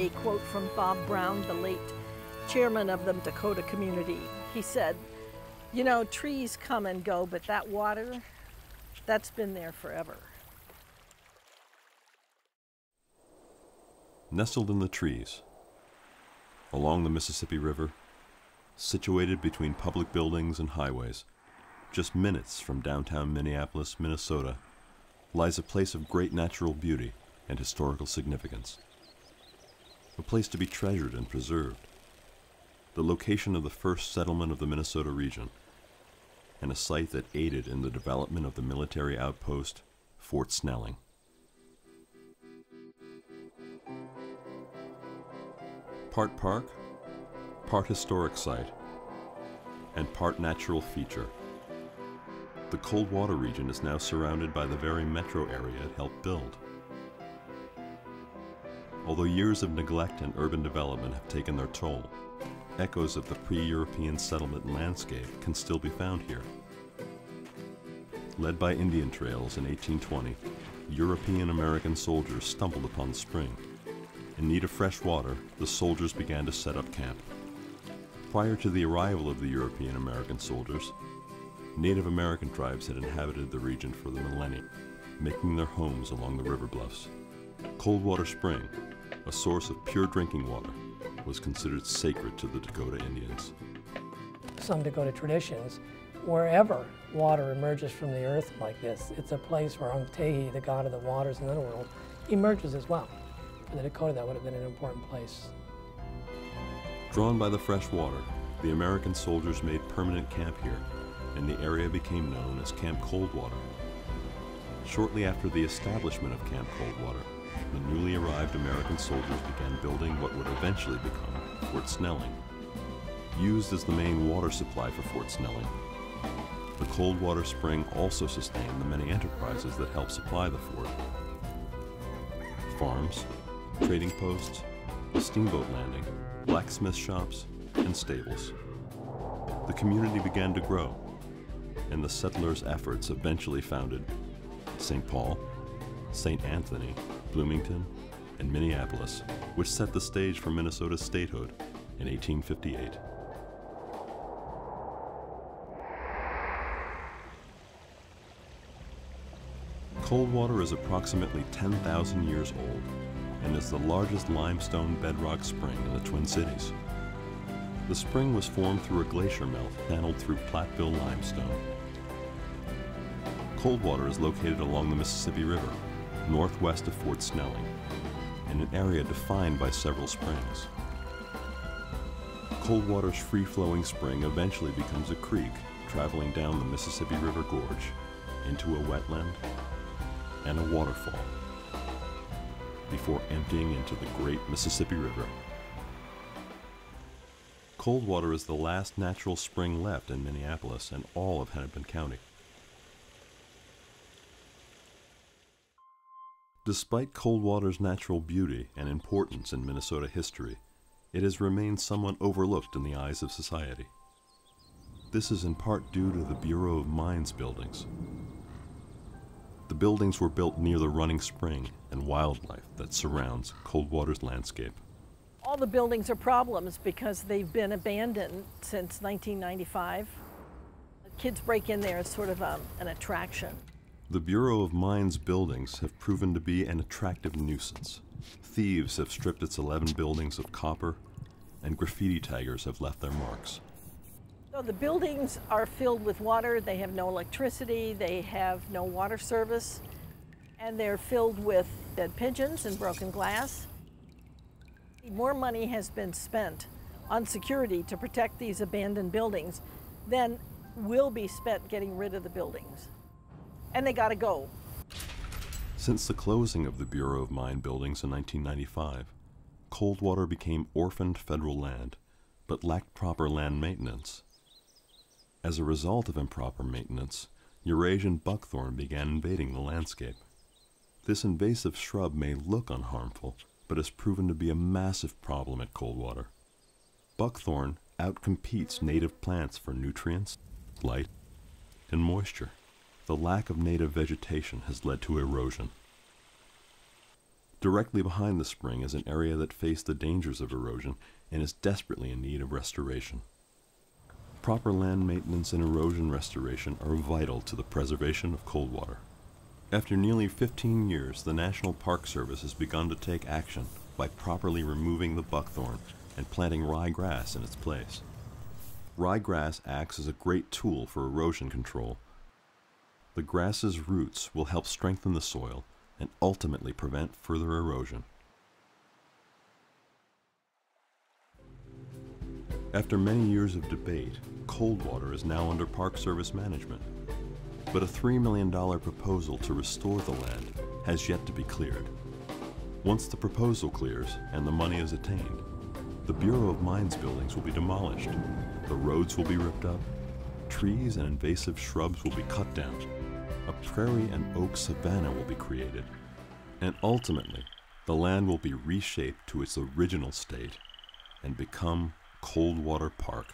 a quote from Bob Brown, the late chairman of the Dakota community. He said, "You know, trees come and go, but that water, that's been there forever." Nestled in the trees, along the Mississippi River, situated between public buildings and highways, just minutes from downtown Minneapolis, Minnesota, lies a place of great natural beauty and historical significance. A place to be treasured and preserved. The location of the first settlement of the Minnesota region, and a site that aided in the development of the military outpost, Fort Snelling. Part park, part historic site, and part natural feature. The Coldwater region is now surrounded by the very metro area it helped build. Although years of neglect and urban development have taken their toll, echoes of the pre-European settlement landscape can still be found here. Led by Indian trails in 1820, European American soldiers stumbled upon the spring. In need of fresh water, the soldiers began to set up camp. Prior to the arrival of the European American soldiers, Native American tribes had inhabited the region for the millennia, making their homes along the river bluffs. Coldwater Spring, a source of pure drinking water, was considered sacred to the Dakota Indians. Some Dakota traditions, wherever water emerges from the earth like this, it's a place where Tehi, the god of the waters in the underworld, emerges as well. For the Dakota, that would have been an important place. Drawn by the fresh water, the American soldiers made permanent camp here, and the area became known as Camp Coldwater. Shortly after the establishment of Camp Coldwater, the newly arrived American soldiers began building what would eventually become Fort Snelling. Used as the main water supply for Fort Snelling, the Coldwater Spring also sustained the many enterprises that helped supply the fort. Farms, trading posts, a steamboat landing, blacksmith shops, and stables. The community began to grow, and the settlers' efforts eventually founded St. Paul, St. Anthony, Bloomington, and Minneapolis, which set the stage for Minnesota's statehood in 1858. Coldwater is approximately 10,000 years old and is the largest limestone bedrock spring in the Twin Cities. The spring was formed through a glacier melt channeled through Platteville limestone. Coldwater is located along the Mississippi River, northwest of Fort Snelling, in an area defined by several springs. Coldwater's free-flowing spring eventually becomes a creek traveling down the Mississippi River Gorge into a wetland and a waterfall before emptying into the great Mississippi River. Coldwater is the last natural spring left in Minneapolis and all of Hennepin County. Despite Coldwater's natural beauty and importance in Minnesota history, it has remained somewhat overlooked in the eyes of society. This is in part due to the Bureau of Mines buildings. The buildings were built near the running spring and wildlife that surrounds Coldwater's landscape. All the buildings are problems because they've been abandoned since 1995. Kids break in there as sort of an attraction. The Bureau of Mines buildings have proven to be an attractive nuisance. Thieves have stripped its 11 buildings of copper, and graffiti taggers have left their marks. So the buildings are filled with water, they have no electricity, they have no water service, and they're filled with dead pigeons and broken glass. More money has been spent on security to protect these abandoned buildings than will be spent getting rid of the buildings. And they gotta go. Since the closing of the Bureau of Mine buildings in 1995, Coldwater became orphaned federal land, but lacked proper land maintenance. As a result of improper maintenance, Eurasian buckthorn began invading the landscape. This invasive shrub may look unharmful, but has proven to be a massive problem at Coldwater. Buckthorn outcompetes native plants for nutrients, light, and moisture. The lack of native vegetation has led to erosion. Directly behind the spring is an area that faced the dangers of erosion and is desperately in need of restoration. Proper land maintenance and erosion restoration are vital to the preservation of Coldwater. After nearly 15 years, the National Park Service has begun to take action by properly removing the buckthorn and planting ryegrass in its place. Ryegrass acts as a great tool for erosion control. The grass's roots will help strengthen the soil and ultimately prevent further erosion. After many years of debate, Coldwater is now under Park Service management, but a $3 million proposal to restore the land has yet to be cleared. Once the proposal clears and the money is attained, the Bureau of Mines buildings will be demolished, the roads will be ripped up, trees and invasive shrubs will be cut down, a prairie and oak savanna will be created, and ultimately, the land will be reshaped to its original state and become Coldwater Park.